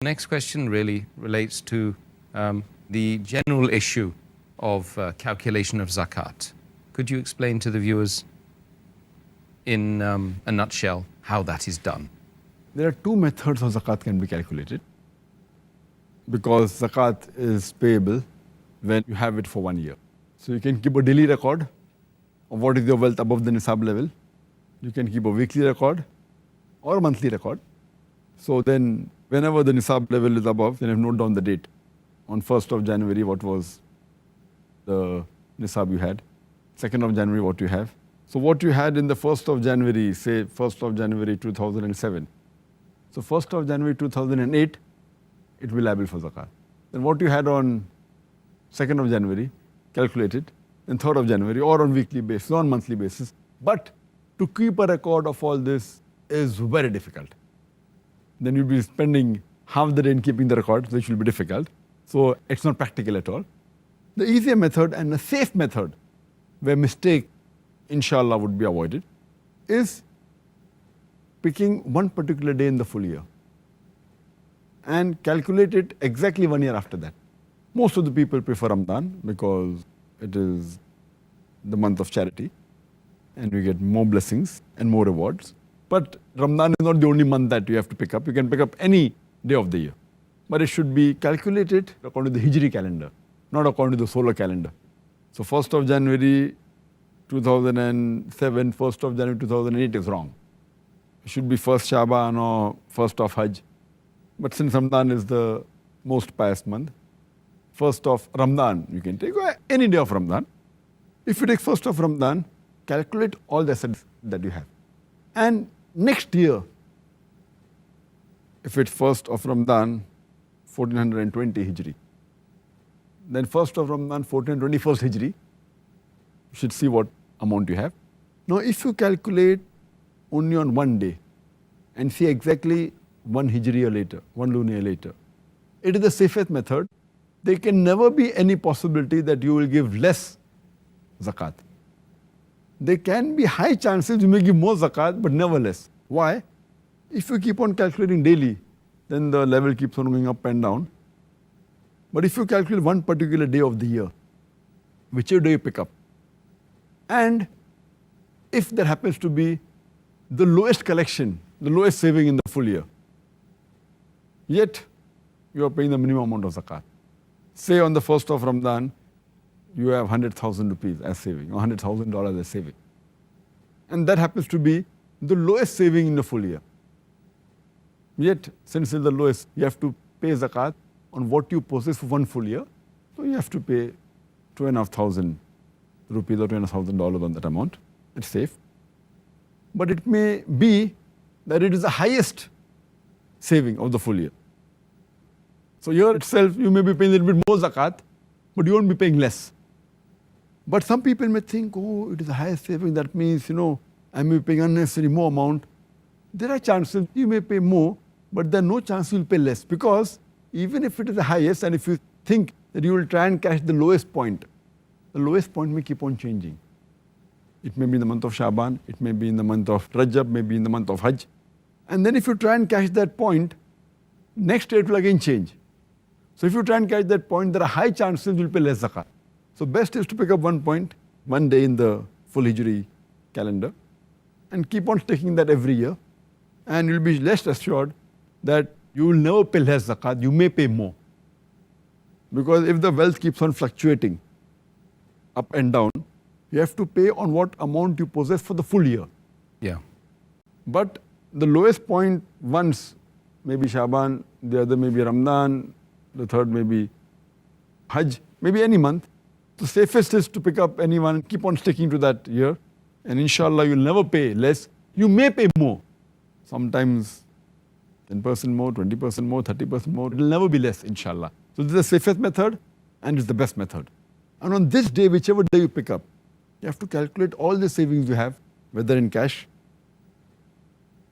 Next question really relates to the general issue of calculation of zakat. Could you explain to the viewers in a nutshell how that is done? There are two methods of zakat can be calculated, because zakat is payable when you have it for 1 year. So you can keep a daily record of what is your wealth above the nisab level. You can keep a weekly record or a monthly record. So then whenever the nisab level is above, then you note down the date. On 1st of January, what was the nisab you had? 2nd of January, what you have. So what you had in the 1st of January, say 1st of January 2007. So 1st of January 2008, it will be liable for zakat. Then what you had on 2nd of January, calculate it. Then 3rd of January, or on weekly basis, or on monthly basis. But to keep a record of all this is very difficult. Then you'll be spending half the day in keeping the record, which will be difficult. So it's not practical at all. The easier method and the safe method, where mistake, inshallah, would be avoided, is picking one particular day in the full year and calculate it exactly 1 year after that. Most of the people prefer Ramadan because it is the month of charity and you get more blessings and more rewards. But Ramadan is not the only month that you have to pick up. You can pick up any day of the year. But it should be calculated according to the Hijri calendar, not according to the solar calendar. So 1st of January 2007, 1st of January 2008 is wrong. It should be 1st Shaban or 1st of Hajj. But since Ramadan is the most pious month, 1st of Ramadan, you can take any day of Ramadan. If you take 1st of Ramadan, calculate all the assets that you have. And next year, if it's 1st of Ramadan, 1420 Hijri, then 1st of Ramadan, 1421st Hijri, you should see what amount you have. Now, if you calculate only on one day and see exactly one Hijri year later, one lunar year later, it is the safest method. There can never be any possibility that you will give less zakat. There can be high chances you may give more zakat, but never less. Why? If you keep on calculating daily, then the level keeps on going up and down. But if you calculate one particular day of the year, whichever day you pick up, and if there happens to be the lowest collection, the lowest saving in the full year, yet you are paying the minimum amount of zakat. Say on the 1st of Ramadan, you have 100,000 rupees as saving, or $100,000 as saving. And that happens to be the lowest saving in the full year. Yet, since it's the lowest, you have to pay zakat on what you possess for one full year. So you have to pay 2,500 rupees or $2,500 on that amount. It's safe. But it may be that it is the highest saving of the full year. So here itself, you may be paying a little bit more zakat, but you won't be paying less. But some people may think, oh, it is the highest saving, that means, I may be paying unnecessary more amount. There are chances you may pay more, but there are no chance you will pay less, because even if it is the highest, and if you think that you will try and catch the lowest point may keep on changing. It may be in the month of Shaban, it may be in the month of Rajab, maybe in the month of Hajj. And then if you try and catch that point, next year it will again change. So if you try and catch that point, there are high chances you will pay less zakat. So best is to pick up one point, one day in the full Hijri calendar, and keep on taking that every year. And you'll be less assured that you will never pay less zakat, you may pay more. Because if the wealth keeps on fluctuating up and down, you have to pay on what amount you possess for the full year. Yeah. But the lowest point once, maybe Shaban, the other may be Ramadan, the third may be Hajj, maybe any month. The safest is to pick up any one, keep on sticking to that year, and inshallah you'll never pay less. You may pay more. Sometimes 10% more, 20% more, 30% more. It will never be less, inshallah. So this is the safest method and it's the best method. And on this day, whichever day you pick up, you have to calculate all the savings you have, whether in cash,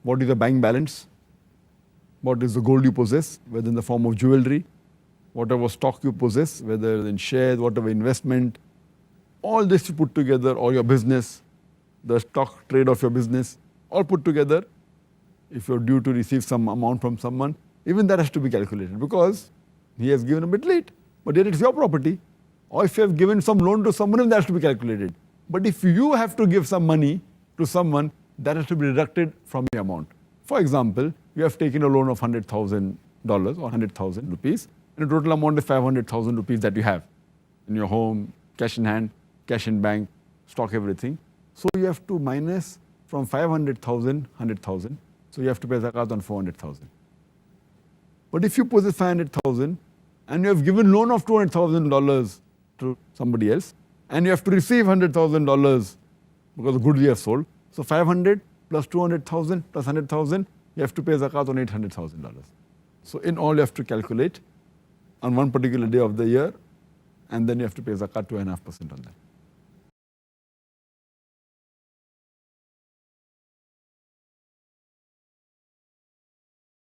what is the bank balance, what is the gold you possess, whether in the form of jewelry, whatever stock you possess, whether in shares, whatever investment, all this you put together, or your business, the stock trade of your business, all put together. If you're due to receive some amount from someone, even that has to be calculated because he has given a bit late, but yet it's your property. Or if you have given some loan to someone, that has to be calculated. But if you have to give some money to someone, that has to be deducted from the amount. For example, you have taken a loan of $100,000 or 100,000 rupees, and the total amount is 500,000 rupees that you have in your home, cash in hand, cash in bank, stock, everything. So you have to minus from 500,000, 100,000. So you have to pay zakat on 400,000. But if you possess 500,000 and you have given loan of $200,000 to somebody else, and you have to receive $100,000 because of goods you have sold, so 500 plus 200,000 plus 100,000, you have to pay zakat on $800,000. So in all, you have to calculate on one particular day of the year, and then you have to pay zakat 2.5% on that.